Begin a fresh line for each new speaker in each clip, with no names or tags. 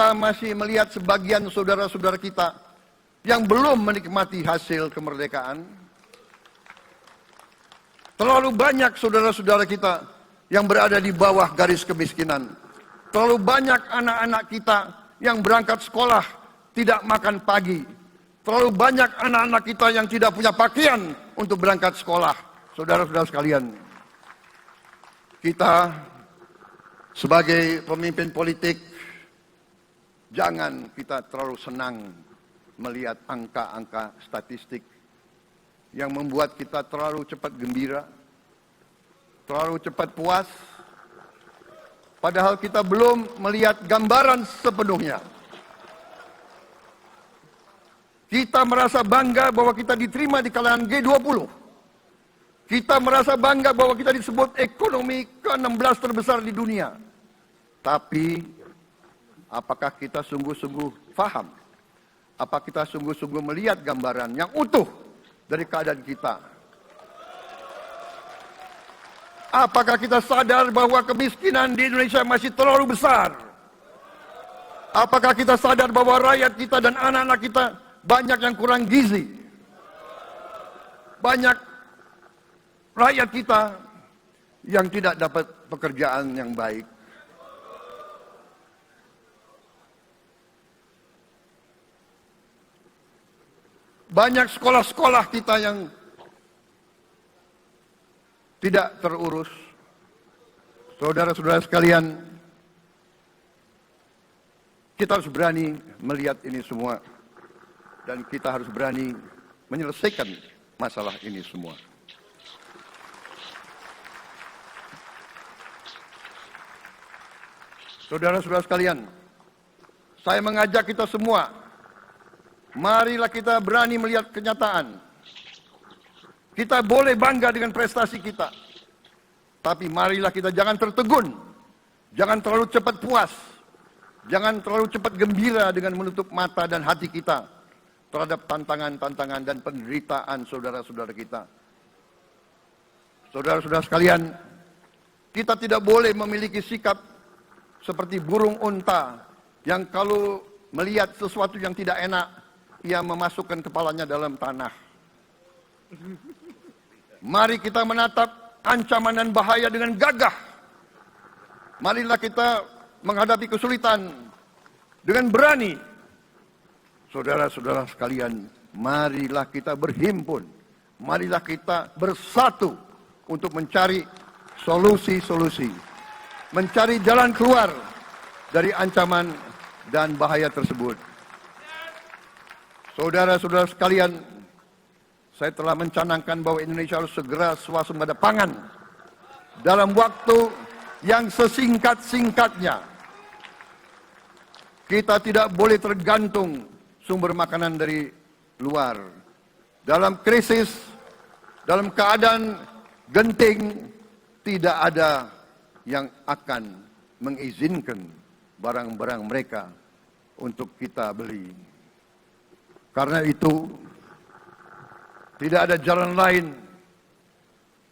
kita masih melihat sebagian saudara-saudara kita yang belum menikmati hasil kemerdekaan. Terlalu banyak saudara-saudara kita yang berada di bawah garis kemiskinan. Terlalu banyak anak-anak kita yang berangkat sekolah tidak makan pagi. Terlalu banyak anak-anak kita yang tidak punya pakaian untuk berangkat sekolah. Saudara-saudara sekalian, kita sebagai pemimpin politik, jangan kita terlalu senang melihat angka-angka statistik yang membuat kita terlalu cepat gembira, terlalu cepat puas, padahal kita belum melihat gambaran sepenuhnya. Kita merasa bangga bahwa kita diterima di kalangan G20. Kita merasa bangga bahwa kita disebut ekonomi ke-16 terbesar di dunia. Tapi, apakah kita sungguh-sungguh faham? Apa kita sungguh-sungguh melihat gambaran yang utuh dari keadaan kita? Apakah kita sadar bahwa kemiskinan di Indonesia masih terlalu besar? Apakah kita sadar bahwa rakyat kita dan anak-anak kita banyak yang kurang gizi? Banyak rakyat kita yang tidak dapat pekerjaan yang baik. Banyak sekolah-sekolah kita yang tidak terurus. Saudara-saudara sekalian, kita harus berani melihat ini semua. Dan kita harus berani menyelesaikan masalah ini semua. Saudara-saudara sekalian, saya mengajak kita semua, marilah kita berani melihat kenyataan. Kita boleh bangga dengan prestasi kita, tapi marilah kita jangan tertegun, jangan terlalu cepat puas, jangan terlalu cepat gembira dengan menutup mata dan hati kita terhadap tantangan-tantangan dan penderitaan saudara-saudara kita. Saudara-saudara sekalian, kita tidak boleh memiliki sikap seperti burung unta yang kalau melihat sesuatu yang tidak enak, ia memasukkan kepalanya dalam tanah. Mari kita menatap ancaman dan bahaya dengan gagah. Marilah kita menghadapi kesulitan dengan berani. Saudara-saudara sekalian, marilah kita berhimpun. Marilah kita bersatu untuk mencari solusi-solusi. Mencari jalan keluar dari ancaman dan bahaya tersebut. Saudara-saudara sekalian, saya telah mencanangkan bahwa Indonesia harus segera swasembada pangan dalam waktu yang sesingkat-singkatnya. Kita tidak boleh tergantung sumber makanan dari luar. Dalam krisis, dalam keadaan genting, tidak ada yang akan mengizinkan barang-barang mereka untuk kita beli. Karena itu, tidak ada jalan lain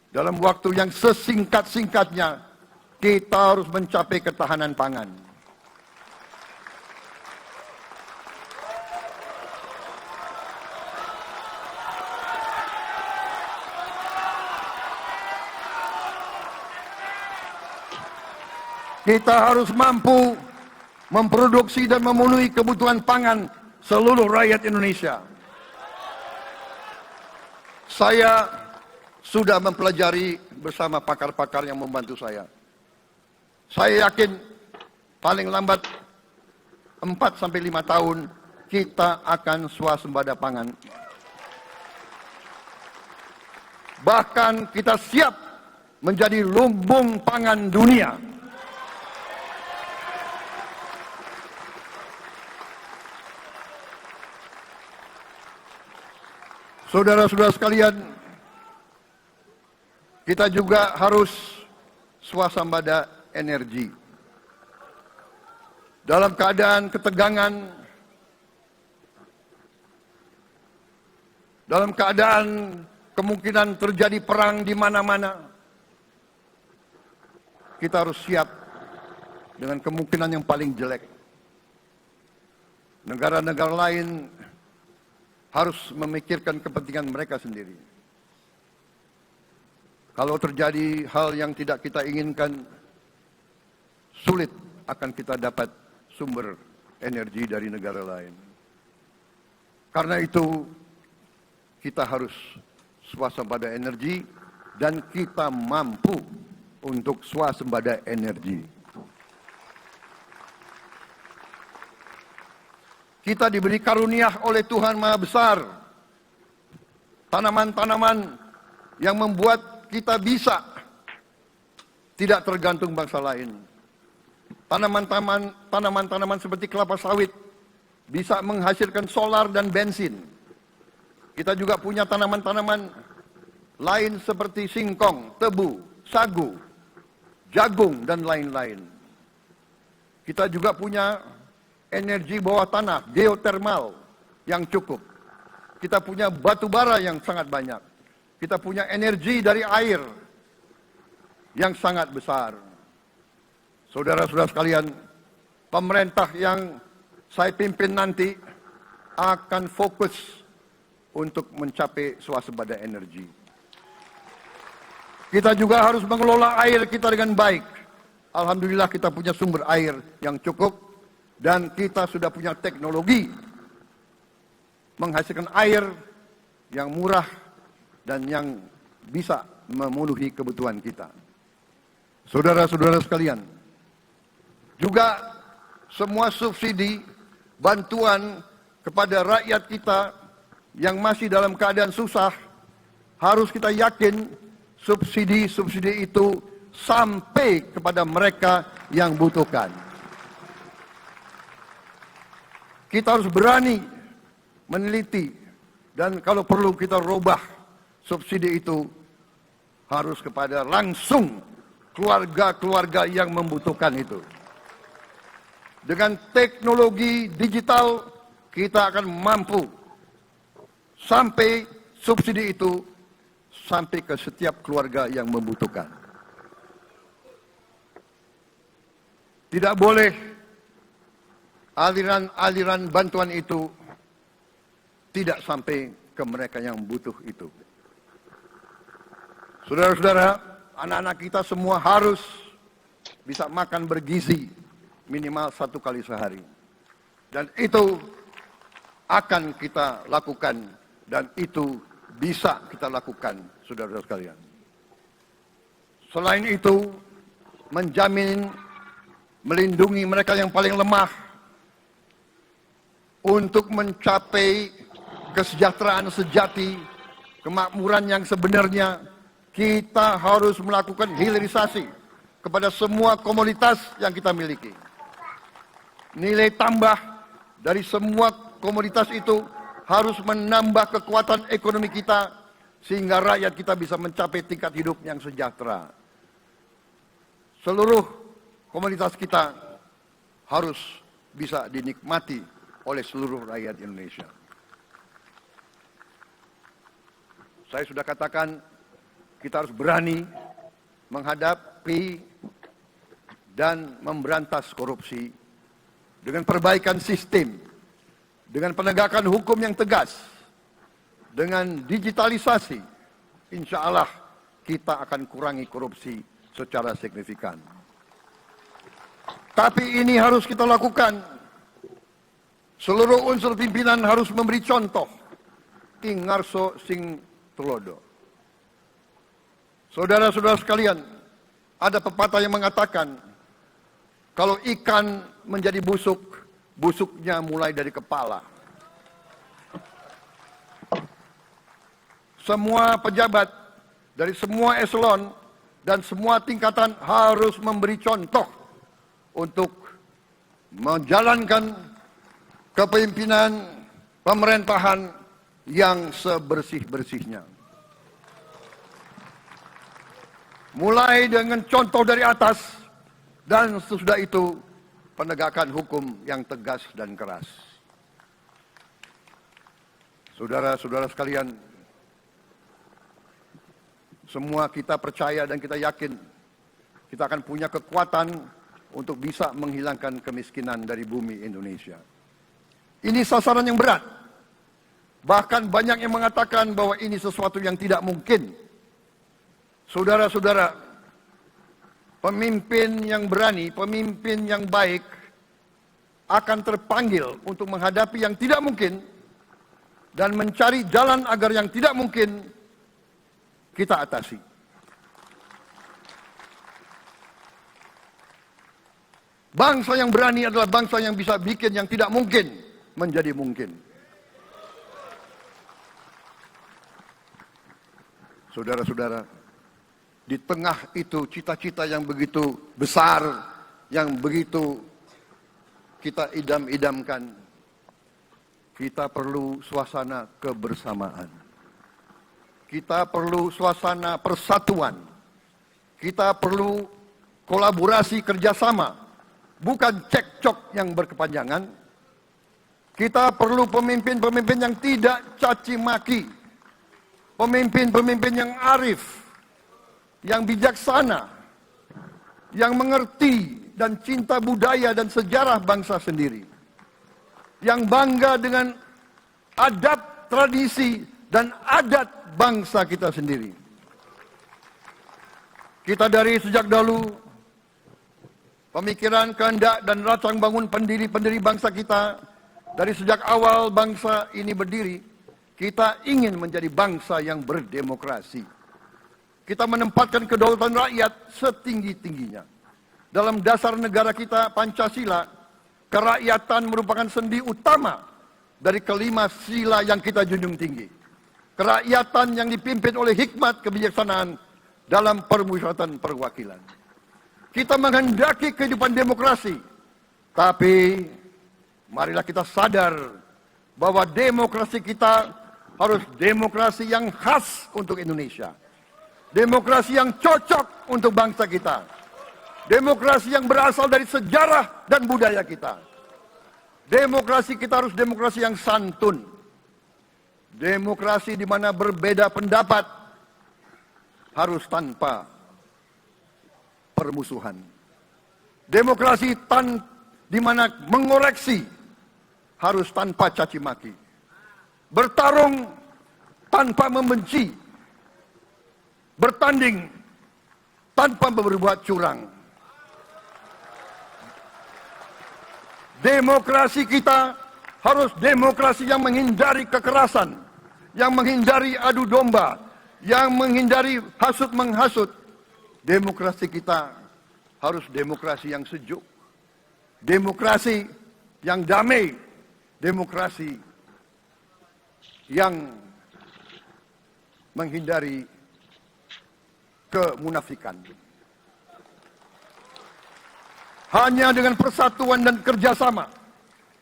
dalam waktu yang sesingkat-singkatnya kita harus mencapai ketahanan pangan. Kita harus mampu memproduksi dan memenuhi kebutuhan pangan seluruh rakyat Indonesia. Saya sudah mempelajari bersama pakar-pakar yang membantu saya. Saya yakin paling lambat 4-5 tahun kita akan swasembada pangan. Bahkan kita siap menjadi lumbung pangan dunia. Saudara-saudara sekalian, kita juga harus swasembada energi. Dalam keadaan ketegangan, dalam keadaan kemungkinan terjadi perang di mana-mana, kita harus siap dengan kemungkinan yang paling jelek. Negara-negara lain harus memikirkan kepentingan mereka sendiri. Kalau terjadi hal yang tidak kita inginkan, sulit akan kita dapat sumber energi dari negara lain. Karena itu, kita harus swasembada energi dan kita mampu untuk swasembada energi. Kita diberi karunia oleh Tuhan Maha Besar. Tanaman-tanaman yang membuat kita bisa tidak tergantung bangsa lain. Tanaman-tanaman seperti kelapa sawit bisa menghasilkan solar dan bensin. Kita juga punya tanaman-tanaman lain seperti singkong, tebu, sagu, jagung, dan lain-lain. Kita juga punya energi bawah tanah, geotermal yang cukup. Kita punya batu bara yang sangat banyak. Kita punya energi dari air yang sangat besar. Saudara-saudara sekalian, pemerintah yang saya pimpin nanti akan fokus untuk mencapai swasembada energi. Kita juga harus mengelola air kita dengan baik. Alhamdulillah kita punya sumber air yang cukup. Dan kita sudah punya teknologi menghasilkan air yang murah dan yang bisa memenuhi kebutuhan kita. Saudara-saudara sekalian, juga semua subsidi, bantuan kepada rakyat kita yang masih dalam keadaan susah, harus kita yakin subsidi-subsidi itu sampai kepada mereka yang butuhkan. Kita harus berani meneliti dan kalau perlu kita rubah subsidi itu harus kepada langsung keluarga-keluarga yang membutuhkan itu. Dengan teknologi digital kita akan mampu sampai subsidi itu sampai ke setiap keluarga yang membutuhkan. Tidak boleh aliran-aliran bantuan itu tidak sampai ke mereka yang butuh itu. Saudara-saudara, anak-anak kita semua harus bisa makan bergizi minimal 1 kali sehari. Dan itu akan kita lakukan dan itu bisa kita lakukan, saudara-saudara sekalian. Selain itu, menjamin, melindungi mereka yang paling lemah, untuk mencapai kesejahteraan sejati, kemakmuran yang sebenarnya, kita harus melakukan hilirisasi kepada semua komoditas yang kita miliki. Nilai tambah dari semua komoditas itu harus menambah kekuatan ekonomi kita, sehingga rakyat kita bisa mencapai tingkat hidup yang sejahtera. Seluruh komoditas kita harus bisa dinikmati oleh seluruh rakyat Indonesia. Saya sudah katakan, kita harus berani menghadapi dan memberantas korupsi dengan perbaikan sistem, dengan penegakan hukum yang tegas, dengan digitalisasi. Insya Allah kita akan kurangi korupsi secara signifikan. Tapi ini harus kita lakukan. Seluruh unsur pimpinan harus memberi contoh. Ing ngarso sing tulodo. Saudara-saudara sekalian, ada pepatah yang mengatakan, kalau ikan menjadi busuk, busuknya mulai dari kepala. Semua pejabat dari semua eselon dan semua tingkatan harus memberi contoh untuk menjalankan kepemimpinan pemerintahan yang sebersih-bersihnya. Mulai dengan contoh dari atas dan sesudah itu penegakan hukum yang tegas dan keras. Saudara-saudara sekalian, semua kita percaya dan kita yakin kita akan punya kekuatan untuk bisa menghilangkan kemiskinan dari bumi Indonesia. Ini sasaran yang berat. Bahkan banyak yang mengatakan bahwa ini sesuatu yang tidak mungkin. Saudara-saudara, pemimpin yang berani, pemimpin yang baik akan terpanggil untuk menghadapi yang tidak mungkin dan mencari jalan agar yang tidak mungkin kita atasi. Bangsa yang berani adalah bangsa yang bisa bikin yang tidak mungkin menjadi mungkin. Saudara-saudara, di tengah itu cita-cita yang begitu besar, yang begitu kita idam-idamkan, kita perlu suasana kebersamaan. Kita perlu suasana persatuan. Kita perlu kolaborasi kerjasama, bukan cekcok yang berkepanjangan. Kita perlu pemimpin-pemimpin yang tidak caci maki, pemimpin-pemimpin yang arif, yang bijaksana, yang mengerti dan cinta budaya dan sejarah bangsa sendiri, yang bangga dengan adab, tradisi, dan adat bangsa kita sendiri. Kita dari sejak dahulu, pemikiran, kehendak, dan rancang bangun pendiri-pendiri bangsa kita, dari sejak awal bangsa ini berdiri, kita ingin menjadi bangsa yang berdemokrasi. Kita menempatkan kedaulatan rakyat setinggi-tingginya. Dalam dasar negara kita, Pancasila, kerakyatan merupakan sendi utama dari kelima sila yang kita junjung tinggi. Kerakyatan yang dipimpin oleh hikmat kebijaksanaan dalam permusyawaratan perwakilan. Kita menghendaki kehidupan demokrasi, tapi marilah kita sadar bahwa demokrasi kita harus demokrasi yang khas untuk Indonesia. Demokrasi yang cocok untuk bangsa kita. Demokrasi yang berasal dari sejarah dan budaya kita. Demokrasi kita harus demokrasi yang santun. Demokrasi di mana berbeda pendapat harus tanpa permusuhan. Demokrasi di mana mengoreksi harus tanpa caci maki. Bertarung tanpa membenci. Bertanding tanpa berbuat curang. Demokrasi kita harus demokrasi yang menghindari kekerasan, yang menghindari adu domba, yang menghindari hasut menghasut. Demokrasi kita harus demokrasi yang sejuk, demokrasi yang damai, demokrasi yang menghindari kemunafikan. Hanya dengan persatuan dan kerjasama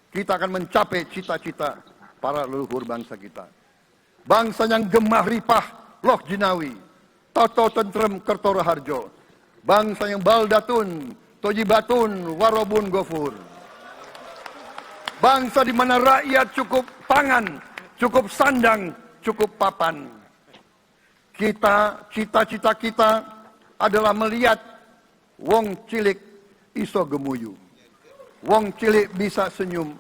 kita akan mencapai cita-cita para leluhur bangsa kita. Bangsa yang gemah ripah loh jinawi, toto tentrem kertora harjo. Bangsa yang baldatun, tojibatun, warobun gofur. Bangsa di mana rakyat cukup pangan, cukup sandang, cukup papan. Cita-cita kita adalah melihat wong cilik iso gemuyu. Wong cilik bisa senyum,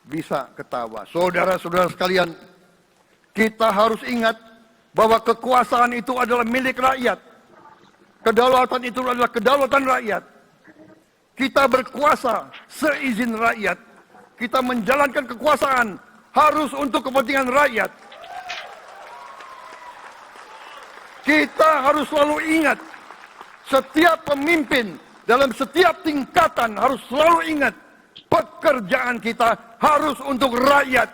bisa ketawa. Saudara-saudara sekalian, kita harus ingat bahwa kekuasaan itu adalah milik rakyat. Kedaulatan itu adalah kedaulatan rakyat. Kita berkuasa seizin rakyat. Kita menjalankan kekuasaan harus untuk kepentingan rakyat. Kita harus selalu ingat, setiap pemimpin dalam setiap tingkatan harus selalu ingat, pekerjaan kita harus untuk rakyat.